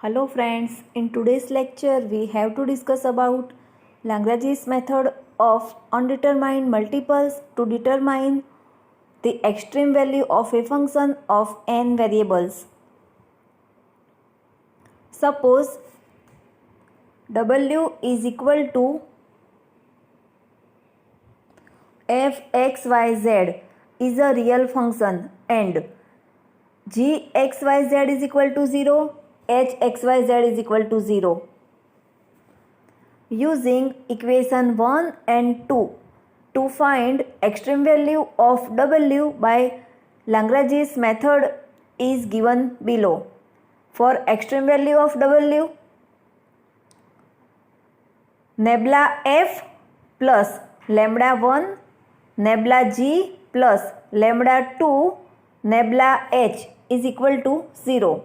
Hello friends, in today's lecture we have to discuss about Lagrange's method of undetermined multiples to determine the extreme value of a function of n variables. Suppose w is equal to fxyz is a real function and gxyz is equal to 0, hxyz is equal to 0. Using equation 1 and 2 to find extreme value of w by Lagrange's method is given below. For extreme value of w, nabla f plus lambda 1, nabla g plus lambda 2, nabla h is equal to 0.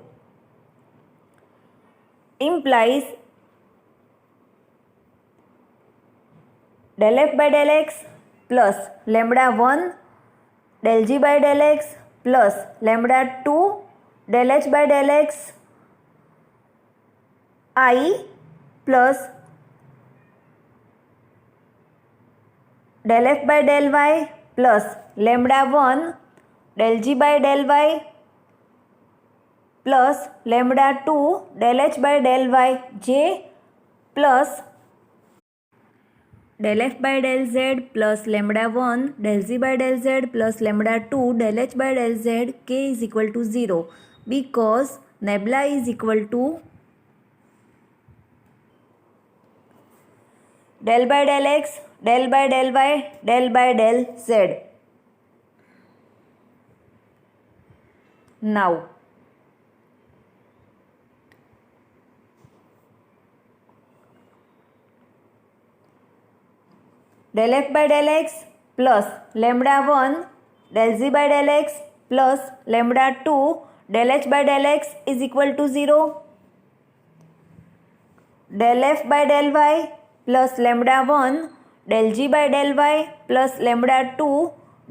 Implies del f by del x plus lambda 1 del g by del x plus lambda 2 del h by del x I plus del f by del y plus lambda 1 del g by del y plus lambda 2 del h by del y j plus del f by del z plus lambda 1 del z by del z plus lambda 2 del h by del z k is equal to 0 because nabla is equal to del by del x, del by del y, del by del z. Now del f by del x plus lambda 1 del z by del x plus lambda 2 del h by del x is equal to 0. Del f by del y plus lambda 1 del g by del y plus lambda 2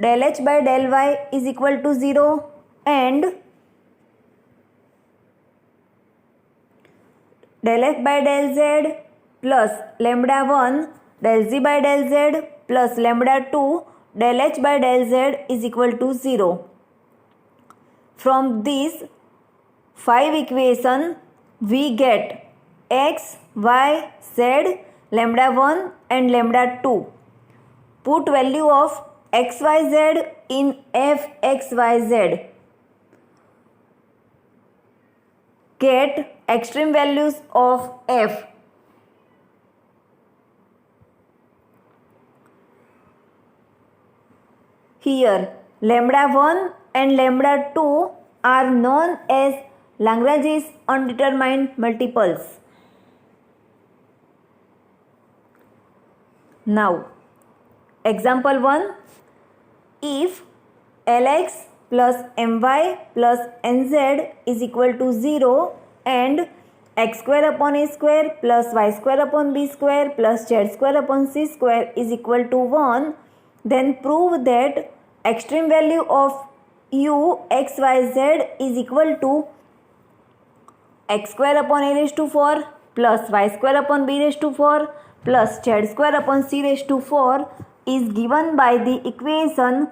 del h by del y is equal to 0 and del f by del z plus lambda 1 del z by del z plus lambda 2 del h by del z is equal to 0. From these 5 equations we get x, y, z, lambda 1 and lambda 2. Put value of x, y, z in f x, y, z. Get extreme values of f. Here lambda 1 and lambda 2 are known as Lagrange's undetermined multiples. Now example 1, if Lx plus my plus nz is equal to 0 and x square upon a square plus y square upon b square plus z square upon c square is equal to 1, then prove that extreme value of u x y z is equal to x square upon a raised to 4 plus y square upon b raised to 4 plus z square upon c raised to 4 is given by the equation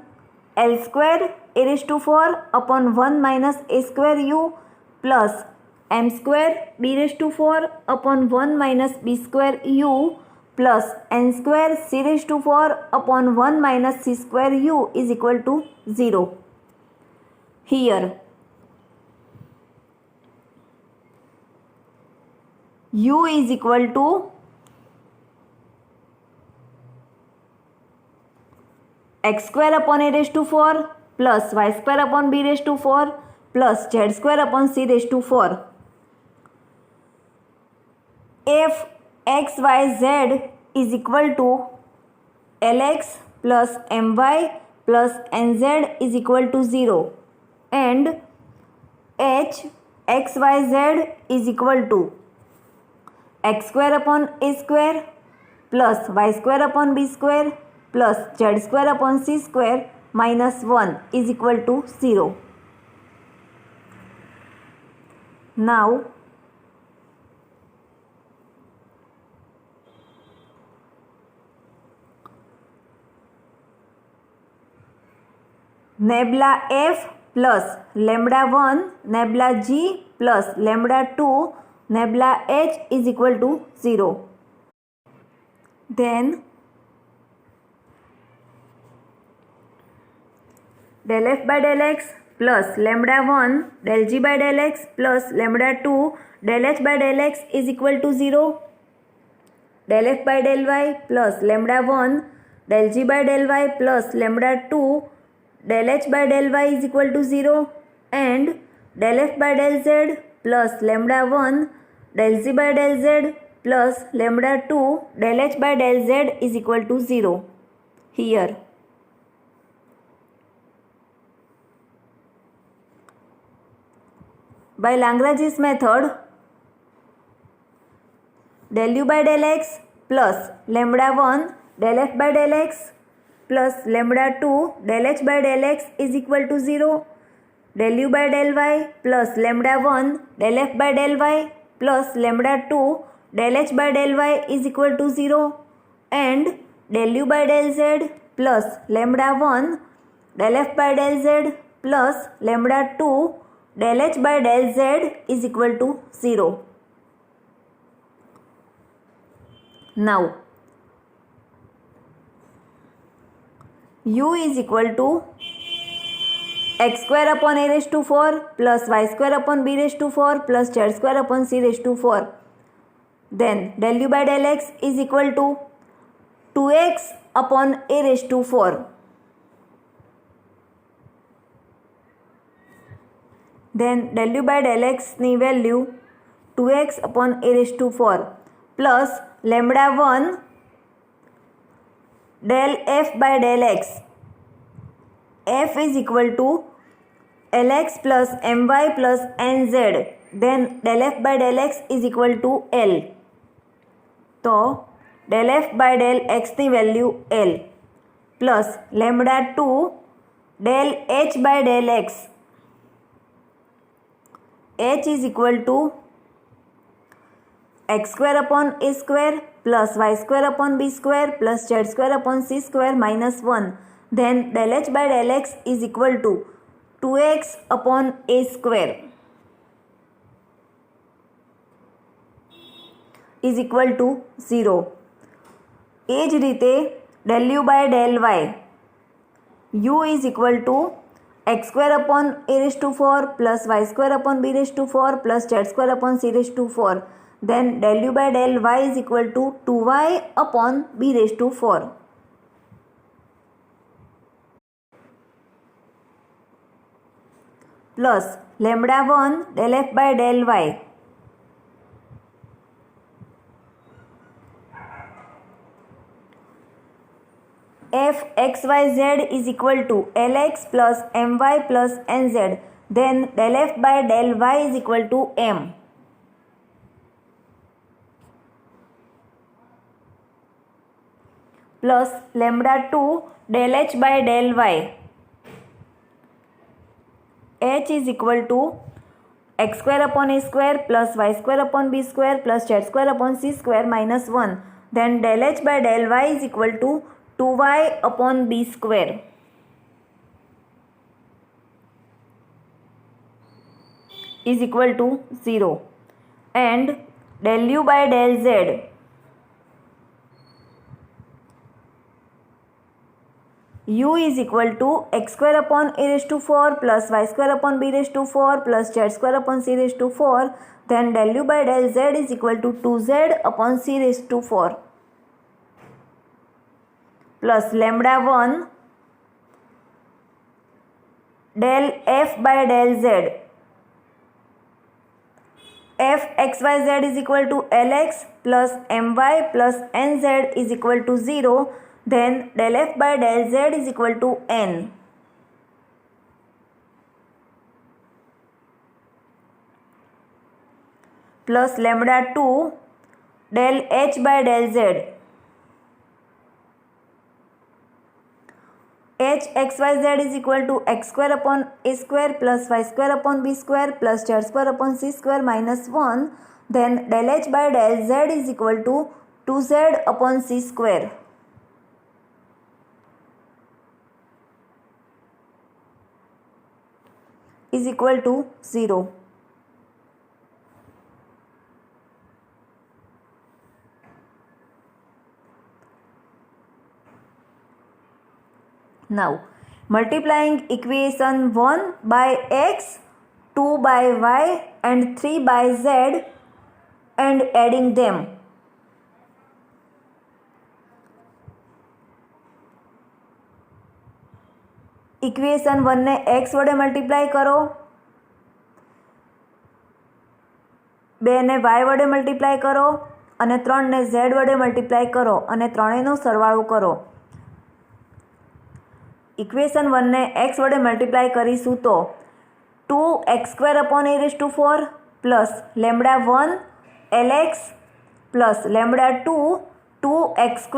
L square a raised to 4 upon 1 minus a square u plus m square b raised to 4 upon 1 minus b square u plus n square c raised to 4 upon 1 minus c square u is equal to 0. Here u is equal to x square upon a raised to 4 plus y square upon b raised to 4 plus z square upon c raised to 4. If x, y, z is equal to Lx plus my plus nz is equal to 0 and h x, y, z is equal to x square upon a square plus y square upon b square plus z square upon c square minus 1 is equal to 0. Now nebula f plus lambda 1 nebula g plus lambda 2 nebula h is equal to 0. Then del f by del x plus lambda 1 del g by del x plus lambda 2 del h by del x is equal to 0. Del f by del y plus lambda 1 del g by del y plus lambda 2 del h by del y is equal to 0, and del f by del z plus lambda 1 del z by del z plus lambda 2 del h by del z is equal to 0. Here by Lagrange's method, del u by del x plus lambda 1 del f by del x plus lambda 2 del h by del x is equal to 0. Del u by del y plus lambda 1 del f by del y plus lambda 2 del h by del y is equal to 0, and del u by del z plus lambda 1 del f by del z plus lambda 2 del h by del z is equal to 0. Now u is equal to x square upon a raised to 4 plus y square upon b raised to 4 plus z square upon c raised to 4. Then del u by del x is equal to 2x upon a raised to 4. Then del u by del x ની value 2x upon a raised to 4 plus lambda 1 del f by del x. F is equal to Lx plus My plus Nz. Then del f by del x is equal to L. તો del f by del x ની value L plus lambda 2 del h by del x. H is equal to x square upon a square plus y square upon b square plus z square upon c square minus 1. Then del h by del x is equal to 2x upon a square is equal to 0. એ જ રીતે del u by del y, u is equal to x square upon a raised to 4 plus y square upon b raised to 4 plus z square upon c raised to 4. Then del u by del y is equal to 2y upon b raised to 4. Plus lambda 1 del f by del y. F x y z is equal to Lx plus My plus Nz. Then del f by del y is equal to m. Plus lambda 2 del h by del y. H is equal to x square upon a square plus y square upon b square plus z square upon c square minus 1. Then del h by del y is equal to 2y upon b square. Is equal to 0. And del u by del z. U is equal to x square upon a raised to 4 plus y square upon b raised to 4 plus z square upon c raised to 4. Then del u by del z is equal to 2z upon c raised to 4 plus lambda 1 del f by del z. F x y z is equal to Lx plus My plus Nz is equal to 0. Then del f by del z is equal to n. Plus lambda 2 del h by del z. H x y z is equal to x square upon a square plus y square upon b square plus z square upon c square minus 1. Then del h by del z is equal to 2z upon c square. is equal to 0. Now multiplying equation 1 by x, 2 by y and 3 by z and adding them. Equation 1 ને x વડે multiply કરો, 2 ને y વડે multiply કરો અને 3 ને z વડે multiply કરો અને ત્રણેયનો સરવાળો કરો. ઇક્વેશન 1 ને x વડે મલ્ટીપ્લાય કરીશું તો 2x² plus λ1 lx plus λ2 2x²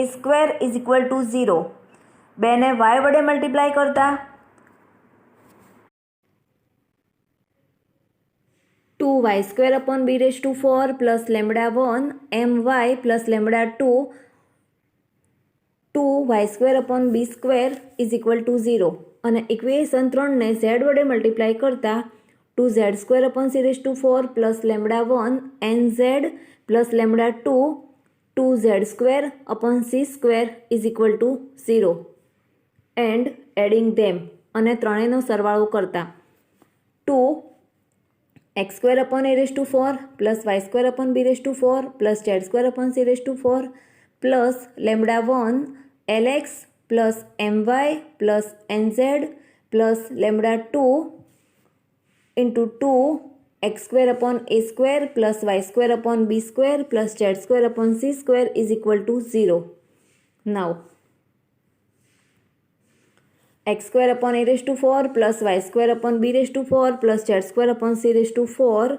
is equal to 0. 2 ને y વડે મલ્ટીપ્લાય કરતા 2y² plus λ1 my plus λ2 2y² is equal to 0 અને ઇક્વેશન 3 ને z વડે મલ્ટીપ્લાય કરતા 2z² plus λ1 nz plus λ2 2z² is equal to 0 and adding them અને ત્રણેયનો સરવાળો કરતા 2x² plus y² plus z² plus λ1 lx plus my plus nz plus λ2 into 2x² plus y² plus z² is equal to 0. Now x² plus y² plus z²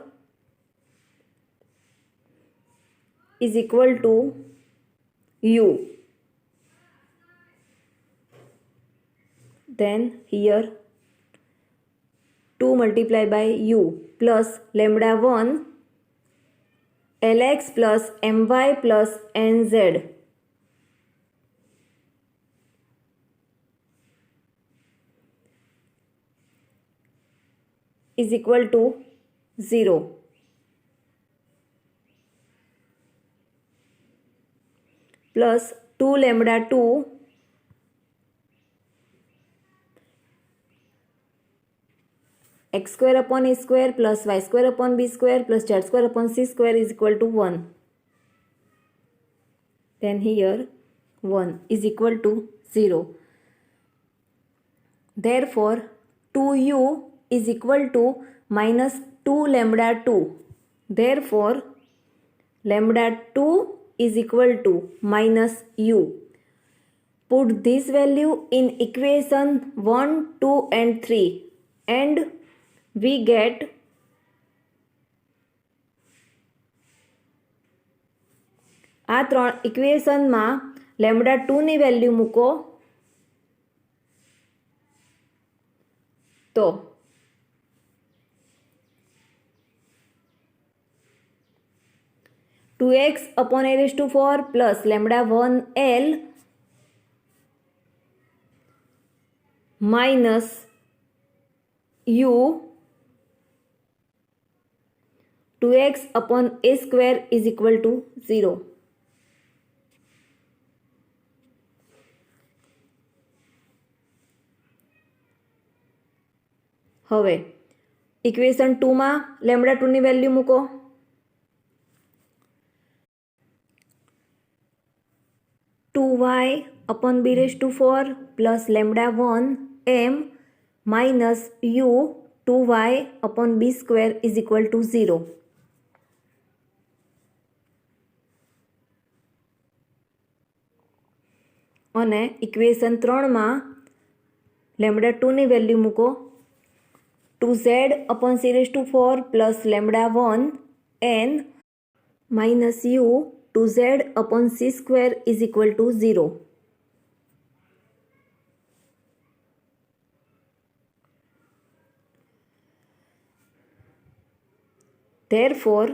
is equal to u. Then here 2 multiplied by u plus λ1 lx plus my plus nz is equal to 0. Plus 2λ2 x² plus y² plus z² is equal to 1. Then here 1 is equal to 0. Therefore 2u is equal to minus 2λ2. Therefore λ2 is equal to minus u. Put this value in equation 1, 2 and 3 and we get આ ત્રણ ઇક્વેશનમાં λ2 ની value મૂકો તો 2x/4 plus λ1 l minus u 2x/a² is equal to 0. હવે equation 2 માં λ2 ની value મૂકો 2y/b⁴ plus λ1 m minus u 2y/b² is equal to 0. અને ઇક્વેશન 3 માં λ2 ની વેલ્યુ મૂકો 2z/4 plus λ1 n minus u 2z/c² is equal to 0. Therefore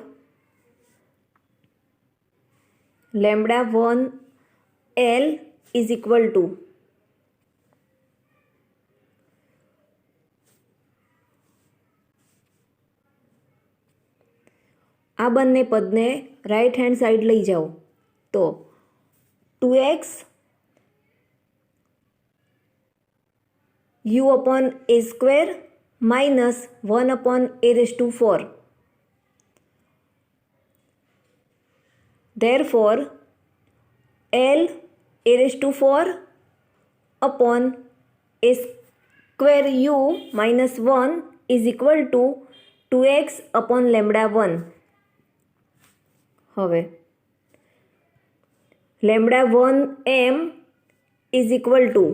λ1 l is equal to આ બંને પદને રાઈટ હેન્ડ સાઈડ લઈ જાઓ તો 2x u upon a square minus 1 upon a raised to 4. Therefore, L a raised to 4 upon a square u minus 1 is equal to 2x upon lambda 1. હવે lambda 1 m is equal to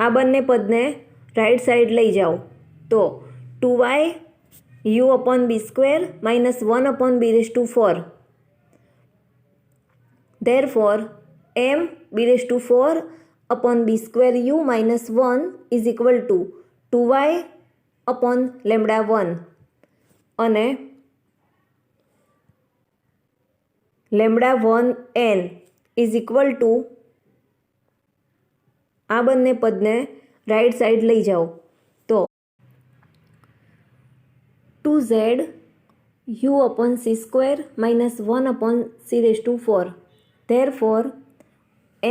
આ બંને પદને right side લઈ જાઓ તો 2y u upon b square minus 1 upon b raised to 4. Therefore, m b raised to 4 upon b square u minus 1 is equal to 2y upon lambda 1 અને lambda 1 n is equal to આ બંને પદને right side લઈ જાઓ તો 2z u upon c square minus 1 upon c raised to 4. Therefore,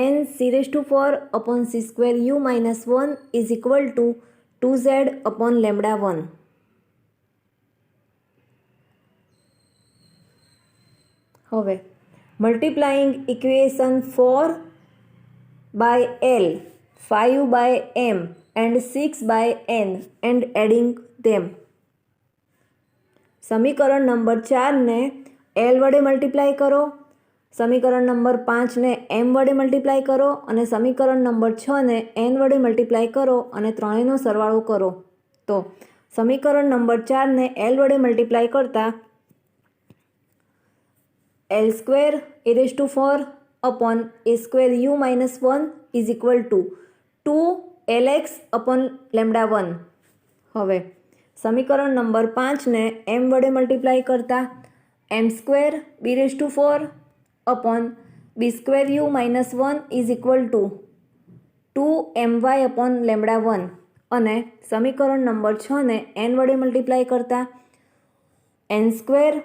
n c raised to 4 upon c square u minus 1 is equal to 2z upon lambda 1. હવે multiplying equation 4 by L, 5 by m and 6 by n and adding them. સમીકરણ number 4 ને L વડે multiply કરો, સમીકરણ number 5 ને m વડે multiply કરો અને સમીકરણ નંબર 6 ને n વડે મલ્ટીપ્લાય કરો અને ત્રણેયનો સરવાળો કરો. તો સમીકરણ નંબર 4 ને L વડે મલ્ટીપ્લાય કરતા L square a raised to 4 upon a square u minus 1 is equal to 2 lx upon lambda 1. હવે સમીકરણ નંબર 5 ને m વડે મલ્ટીપ્લાય કરતા m square b raised to 4 upon b square u minus 1 is equal to 2 my upon lambda 1 અને સમીકરણ number 6 ને n વડે multiply કરતા n square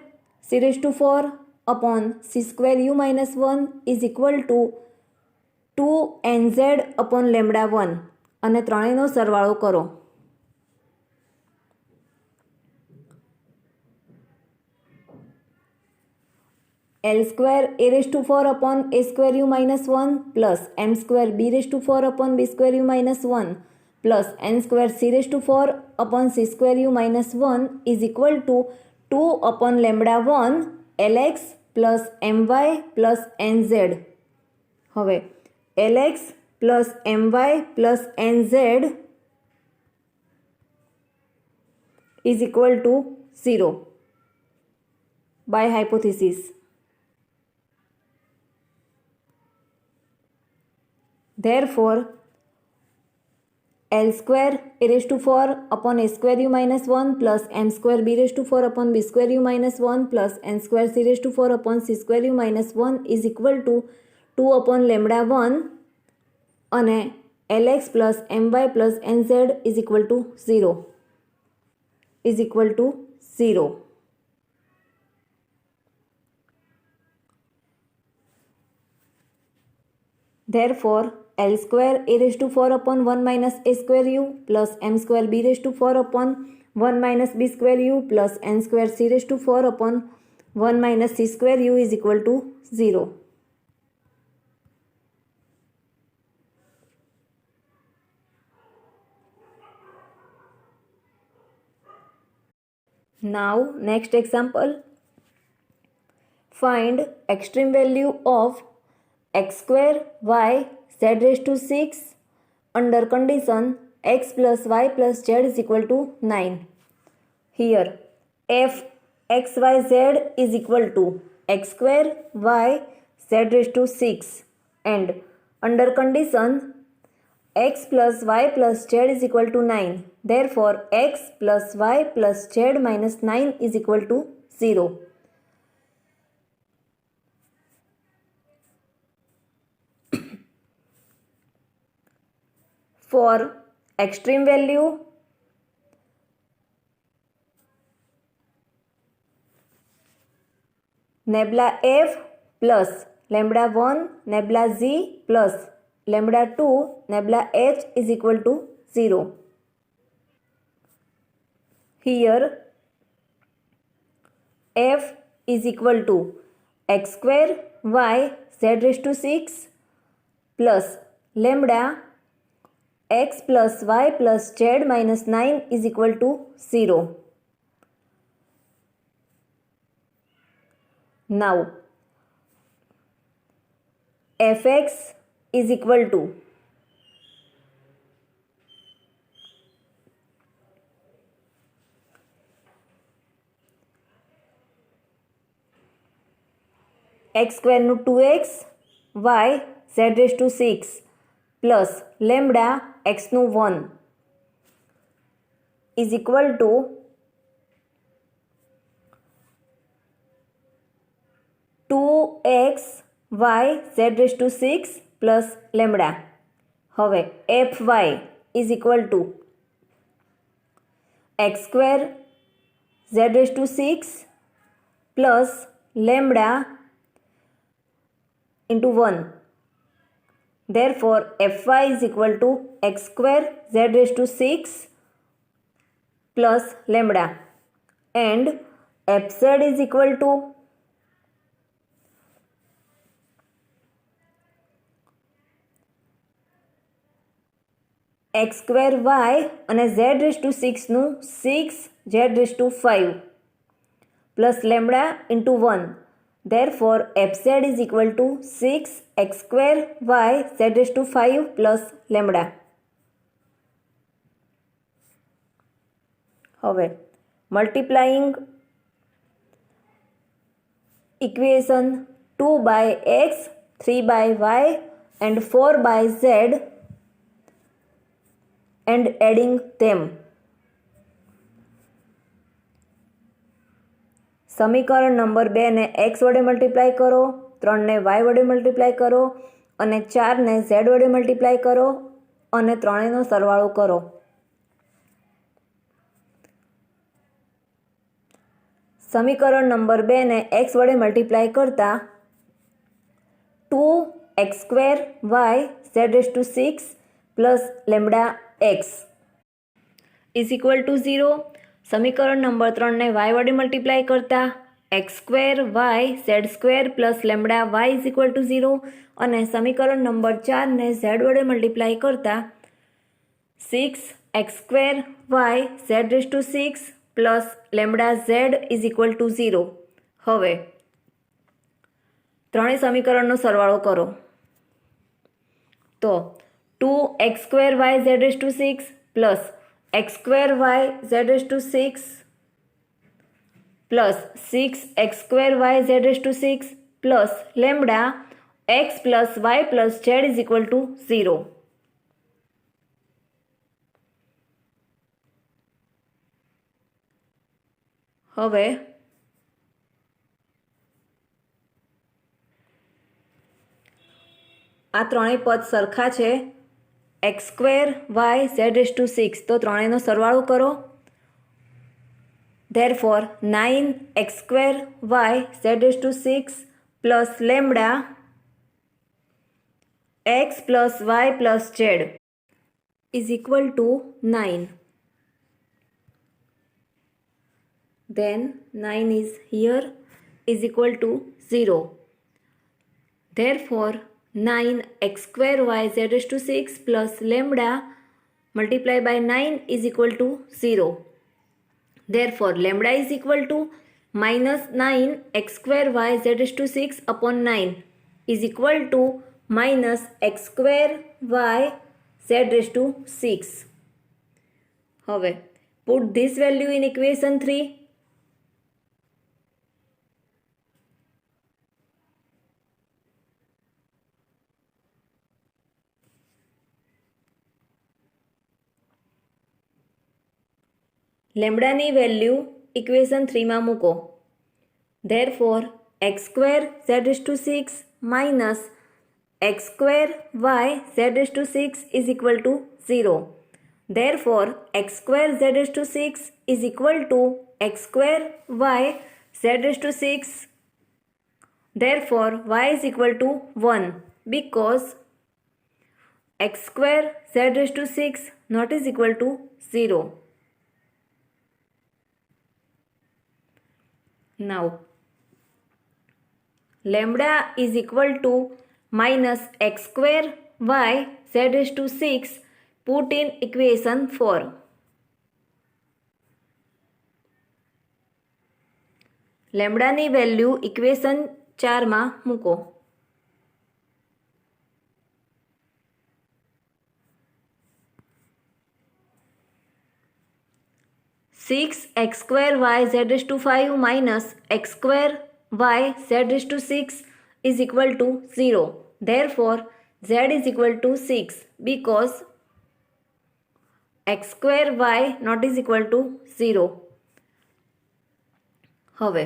c raised to 4 upon c square u minus 1 is equal to 2 nz upon lambda 1 અને ત્રણેયનો સરવાળો કરો. L square a raised to 4 upon a square u minus 1 plus m square b raised to 4 upon b square u minus 1 plus n square c raised to 4 upon c square u minus 1 is equal to 2 upon lambda 1 lx plus my plus nz. હવે lx plus my plus nz is equal to 0 by hypothesis. Therefore, L square a raised to 4 upon a square u minus 1 plus m square b raised to 4 upon b square u minus 1 plus n square c raised to 4 upon c square u minus 1 is equal to 2 upon lambda 1 અને lx plus my plus nz is equal to 0 is equal to 0. Therefore, L square a raised to 4 upon 1 minus a square u plus m square b raised to 4 upon 1 minus b square u plus n square c raised to 4 upon 1 minus c square u is equal to 0. Now, next example. Find extreme value of x square y z raised to 6 under condition x plus y plus z is equal to 9. Here f x y z is equal to x square y z raised to 6 and under condition x plus y plus z is equal to 9. Therefore, x plus y plus z minus 9 is equal to 0. For extreme value nebula f plus lambda 1 nebula z plus lambda 2 nebula h is equal to 0. Here f is equal to x square y z raised to 6 plus lambda x plus y plus z minus 9 is equal to 0. Now fx is equal to x square નું 2x y z raised to 6 plus lambda x નું 1 is equal to 2x y z raised to 6 plus lambda. હવે fy is equal to x square z raised to 6 plus lambda into 1. Therefore fy is equal to x square z raised to 6 plus lambda, and fz is equal to x square y અને z raised to 6 નું 6 z raised to 5 plus lambda into 1. Therefore fz is equal to 6 x square y z raised to 5 plus lambda. હવે multiplying equation 2 by x, 3 by y and 4 by z and adding them. સમીકરણ number 2 ને x વડે multiply કરો, 3 ને y વડે multiply કરો અને 4 ને z વડે મલ્ટીપ્લાય કરો અને ત્રણેયનો સરવાળો કરો. સમીકરણ નંબર 2 ને x વડે મલ્ટીપ્લાય કરતા 2x² y z raised to 6 plus lambda x is equal to 0. સમીકરણ નંબર 3 ને y વડે મલ્ટીપ્લાય કરતા x² y z² plus lambda y is equal to 0 અને સમીકરણ નંબર 4 ને z વડે મલ્ટીપ્લાય કરતા 6x² y z raise to 6 plus lambda z is equal to 0. હવે ત્રણેય સમીકરણનો સરવાળો કરો તો 2x² y z raise to 6 plus x² y z raised to 6 plus 6x² y z raised to 6 plus lambda x plus y plus z is equal to 0. હવે આ ત્રણેય પદ સરખા છે. x² y z raised to 6 તો ત્રણેયનો સરવાળો કરો. Therefore 9x² y z raised to 6 plus lambda x plus y plus z is equal to 9. Then 9 is here is equal to 0. Therefore 9x² y z raised to 6 plus lambda multiplied by 9 is equal to 0. Therefore lambda is equal to minus 9x² y z raised to 6 upon 9 is equal to minus x² y z raised to 6. હવે put this value in equation 3. લેમ્બડાની value equation 3માં મૂકો. Therefore x² z raised to 6 minus x² y z raised to 6 is equal to 0. Therefore x² z raised to 6 is equal to x² y z raised to 6 Therefore, y is equal to 1 because x square z raised to 6 not is equal to 0. Now, lambda is equal to minus x square y z raised to 6 put in equation 4. લેમ્બડાની value equation 4માં મૂકો. 6x square y z raised to 5 minus x square y z raised to 6 is equal to 0. Therefore, z is equal to 6 because x square y not is equal to 0. હવે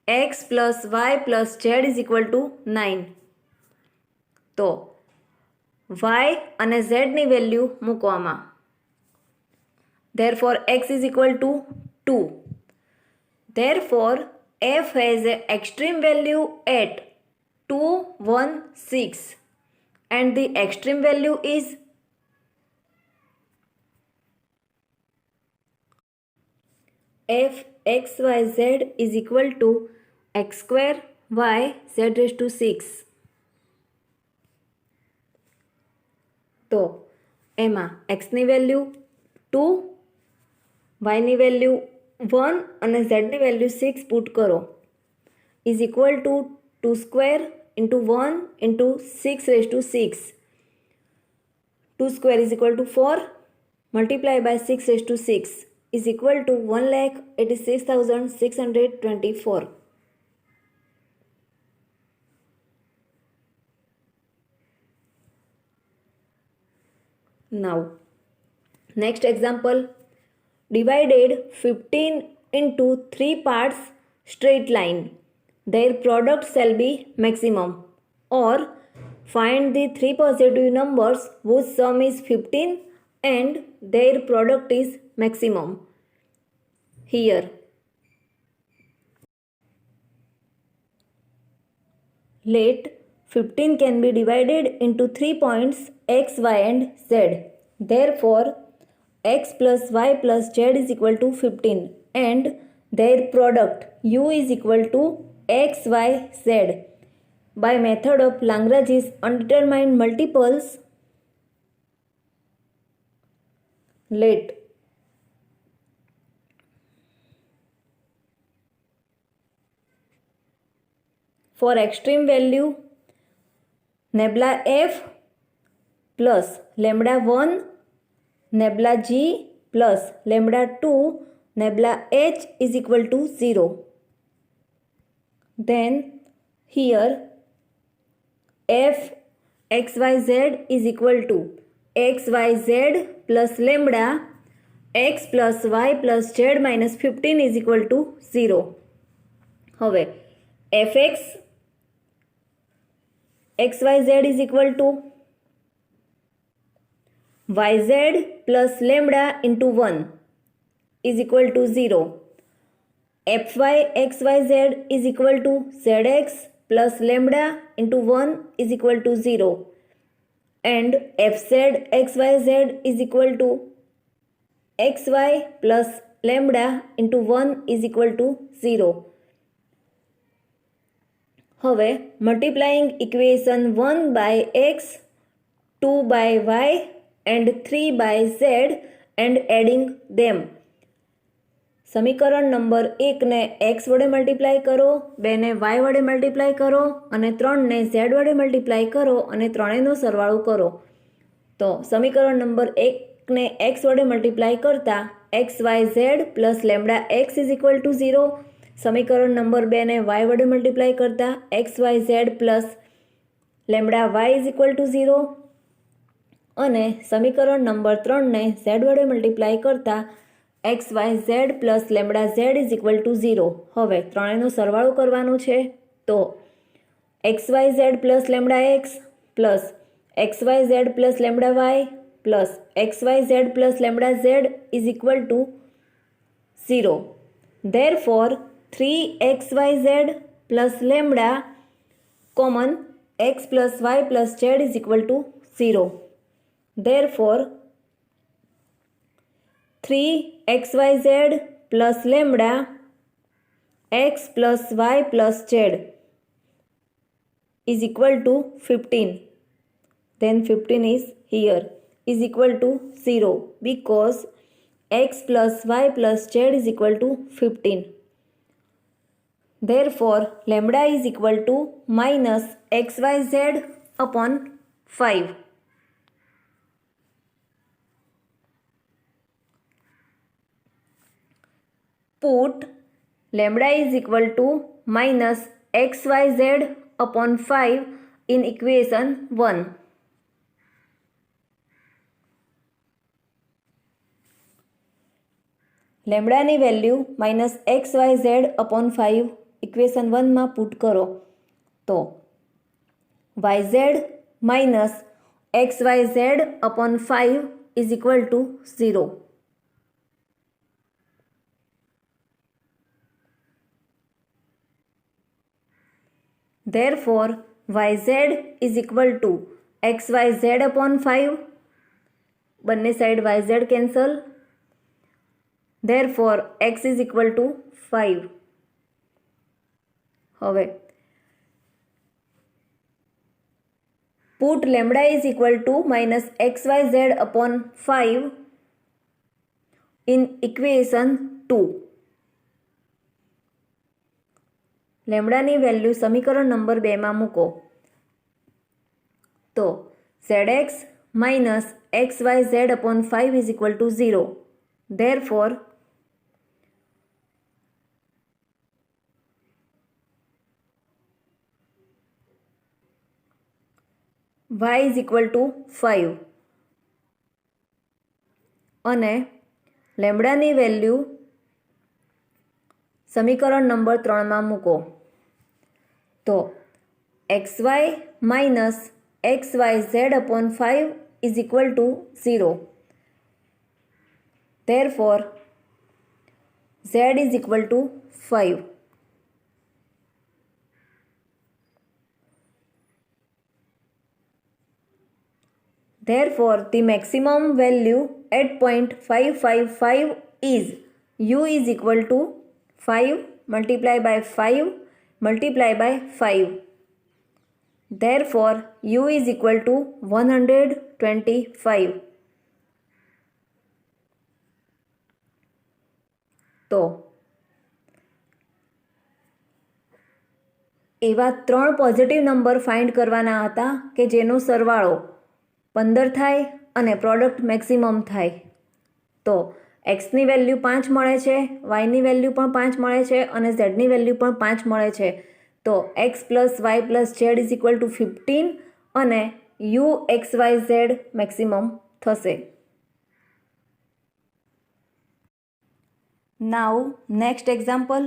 x plus y plus z is equal to 9. તો y અને z ની value મૂકો આમાં. Therefore, x is equal to 2. Therefore, f has an extreme value at 2, 1, 6 and the extreme value is f x y z is equal to x square y z raised to 6. તો એમાં x ની value 2, y ની value 1 અને z ની value 6 put કરો is equal to 2 square into 1 into 6 raised to 6. 2 square is equal to 4 multiply by 6 raised to 6 is equal to 1,86,624. Now, next example. Divided 15 into 3 parts straight line. Their product shall be maximum. Or find the 3 positive numbers whose sum is 15 and their product is maximum. Here, let 15 can be divided into 3 points x, y and z. Therefore, x plus y plus z is equal to 15 and their product u is equal to x, y, z. By method of Lagrange's undetermined multiples, let for extreme value nebula f plus lambda 1 nebula g plus lambda 2 nebula h is equal to 0. Then here f xyz is equal to xyz plus lambda x plus y plus z minus 15 is equal to 0. હવે fx xyz is equal to yz plus lambda into 1 is equal to 0. Fy xyz is equal to zx plus lambda into 1 is equal to 0. And fz xyz is equal to xy plus lambda into 1 is equal to 0. હવે multiplying equation 1 by x, 2 by y and 3 by z and adding them. સમીકરણ number 1 ને x વડે multiply કરો, 2 ને y વડે multiply કરો અને 3 ને z વડે મલ્ટીપ્લાય કરો અને ત્રણેયનો સરવાળો કરો. તો સમીકરણ નંબર 1 ને x વડે મલ્ટીપ્લાય કરતા xyz plus lambda x is equal to 0. સમીકરણ નંબર 2 ને y વડે મલ્ટીપ્લાય કરતા xyz plus lambda y is equal to 0 અને સમીકરણ નંબર 3 ને z વડે મલ્ટીપ્લાય કરતા xyz plus lambda z is equal to 0. હવે ત્રણેયનો સરવાળો કરવાનો છે. તો xyz plus lambda x plus xyz plus lambda y plus xyz plus lambda z is equal to 0. Therefore, 3xyz plus lambda common x plus y plus z is equal to 0. Therefore 3xyz plus lambda x plus y plus z is equal to 15. Then 15 is here is equal to 0 because x plus y plus z is equal to 15. Therefore lambda is equal to minus xyz upon 5. Put lambda is equal to minus xyz upon 5 in equation 1. લેમ્બડાની value minus XYZ upon 5 equation 1માં put કરો તો YZ minus XYZ upon 5 is equal to 0. Therefore YZ is equal to XYZ upon 5. બંને side YZ cancel. Therefore x is equal to 5. હવે put lambda is equal to minus xyz upon 5 in equation 2. લેમ્બડાની value સમીકરણ number 2 માં મૂકો તો zx minus xyz upon 5 is equal to 0. Therefore y is equal to 5 અને લેમ્બડાની value સમીકરણ number 3 માં મૂકો તો xy minus xyz upon 5 is equal to 0. Therefore z is equal to 5. Therefore the maximum value at point 555 is u is equal to 5 multiplied by 5 multiplied by 5. Therefore u is equal to 125. તો એવા 3 positive number find કરવાના હતા કે જેનો સરવાળો 15 થાય અને product maximum થાય. તો એક્સની વેલ્યુ 5 મળે છે, વાયની વેલ્યુ પણ 5 મળે છે અને ઝેડની વેલ્યુ પણ 5 મળે છે. તો X plus Y plus Z is equal to 15 અને U X Y Z maximum થશે. Now next example,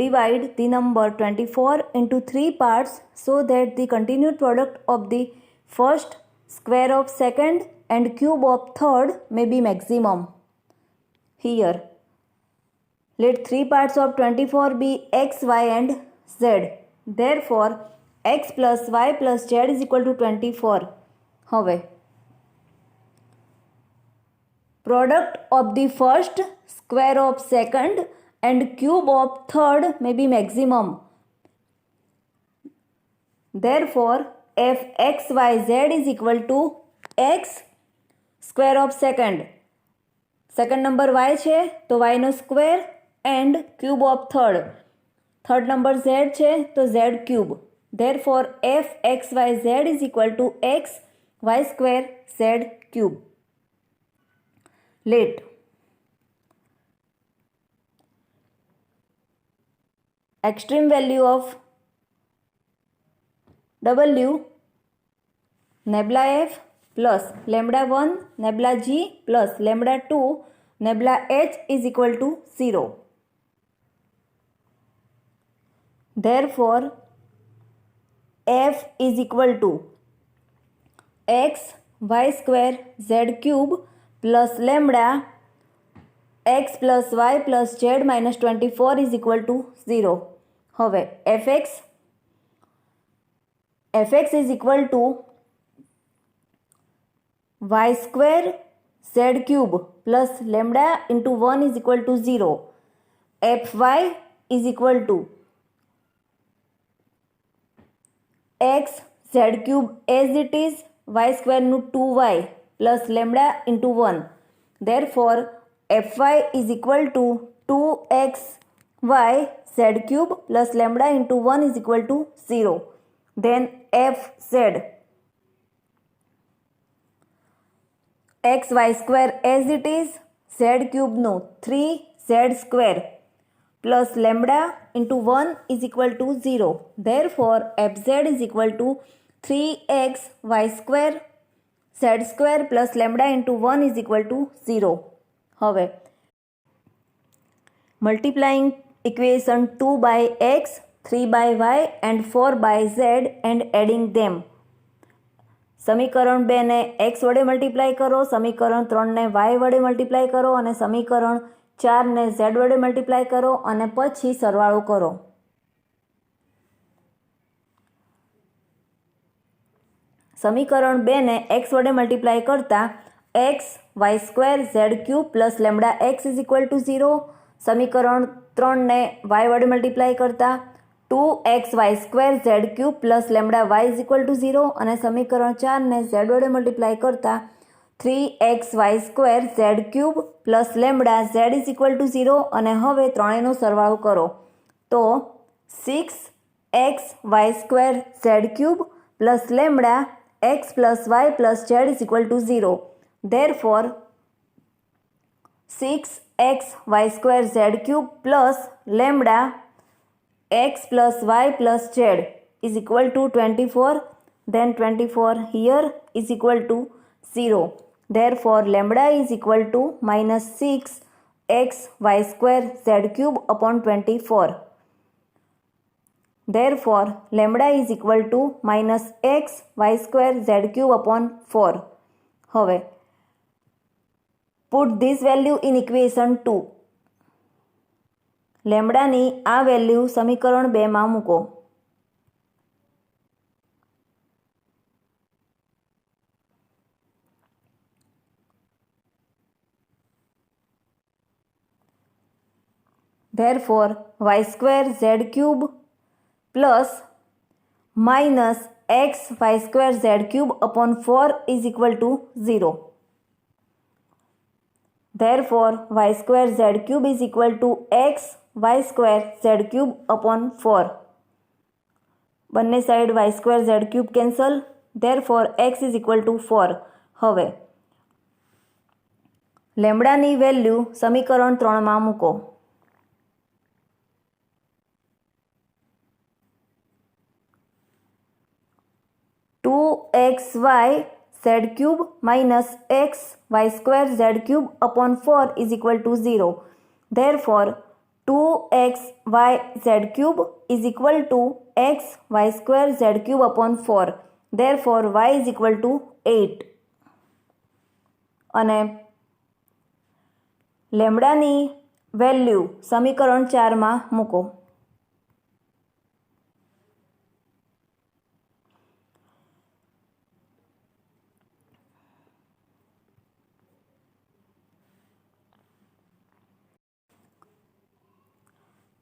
divide the number 24 into 3 parts so that the continued product of the first, square of second and cube of third may be maximum. Here let 3 parts of 24 be x, y and z. Therefore x plus y plus z is equal to 24. હવે product of the first, square of second and cube of third may be maximum. Therefore f x y z is equal to x square of second. Second number y છે તો y નો square and cube of third. Third number z છે તો z cube. Therefore f x y z is equal to x y square z cube. Let extreme value of w nebula f plus lambda 1 nebula g plus lambda 2 nebula h is equal to 0. Therefore f is equal to x y square z cube plus lambda x plus Y plus Z minus 24 is equal to 0. હવે fx is equal to Y square Z cube plus lambda into 1 is equal to 0. fy is equal to x Z cube as it is Y સ્ક્વેરનું 2y plus lambda into 1. Therefore fy is equal to 2xy z cube plus lambda into 1 is equal to 0. Then fz xy square as it is z cube no 3z square plus lambda into 1 is equal to 0. Therefore fz is equal to 3xy square z square plus lambda into 1 is equal to 0. હવે multiplying equation 2 by x, 3 by y and 4 by z and adding them. સમીકરણ 2 ને x વડે multiply કરો, સમીકરણ 3 ને y વડે multiply કરો અને સમીકરણ 4 ને z વડે મલ્ટીપ્લાય કરો અને પછી સરવાળો કરો. સમીકરણ 2 ને x વડે મલ્ટીપ્લાય કરતા x Y square Z cube plus lambda X is equal to 0. સમીકરણ 3 ને y વડે મલ્ટીપ્લાય કરતા 2xy square Z cube plus lambda Y is equal to 0 અને સમીકરણ 4 ને z વડે મલ્ટીપ્લાય કરતા 3xy square Z cube plus lambda z is equal to 0 અને હવે ત્રણેયનો સરવાળો કરો તો 6xy square Z cube plus lambda x plus Y plus z is equal to 0. Therefore 6xy square z cube plus lambda x plus y plus z is equal to 24. Then 24 here is equal to 0. Therefore lambda is equal to minus 6xy square z cube upon 24. Therefore lambda is equal to minus xy square z cube upon 4. હવે put this value in equation 2. લેમ્બડાની આ value સમીકરણ 2 માં મૂકો. Therefore y square z cube plus minus xy square z cube upon 4 is equal to 0. Therefore y square z cube is equal to x y square z cube upon 4. બંને side y square z cube cancel. Therefore x is equal to 4. હવે લેમ્બડાની value સમીકરણ 3 માં મૂકો. Two X Y z cube minus x y square z cube upon 4 is equal to 0. Therefore 2x y z cube is equal to x y square z cube upon 4. Therefore y is equal to 8. અને લેમ્બડાની value સમીકરણ 4 માં મૂકો.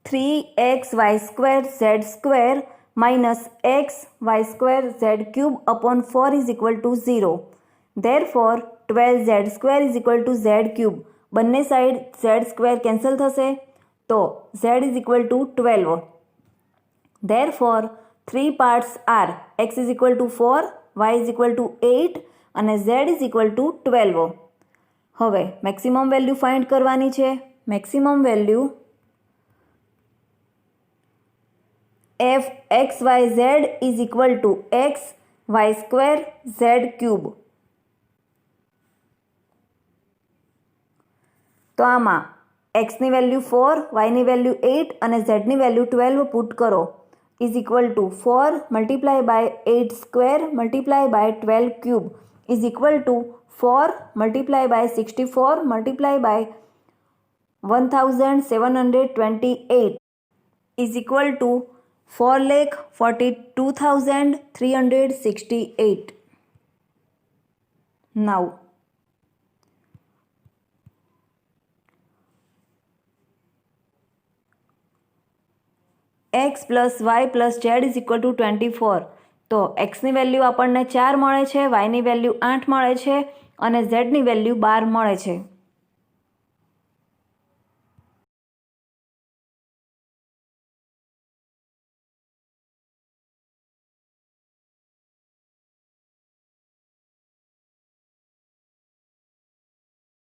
Three X Y square Z square minus X Y square Z cube upon 4 is equal to 0. Therefore 12 Z square is equal to Z cube. बंने side Z square cancel थशे तो Z is equal to 12. Therefore 3 parts are X is equal to 4, Y is equal to 8 અને z is equal to 12. હવે maximum value find કરવાની છે. Maximum value f x y z is equal to x y square z cube. તો આમાં x ની value 4, y ની value 8 અને z ની વેલ્યુ 12 પુટ કરો. is equal to 4 multiply by 8 square multiply by 12 cube is equal to 4 multiply by 64 multiply by 1728 is equal to 4,42,368. Now, x plus y plus z is equal to 24. તો એક્સની value આપણને 4 મળે છે, વાયની value 8 મળે છે અને ઝેડની value 12 મળે છે.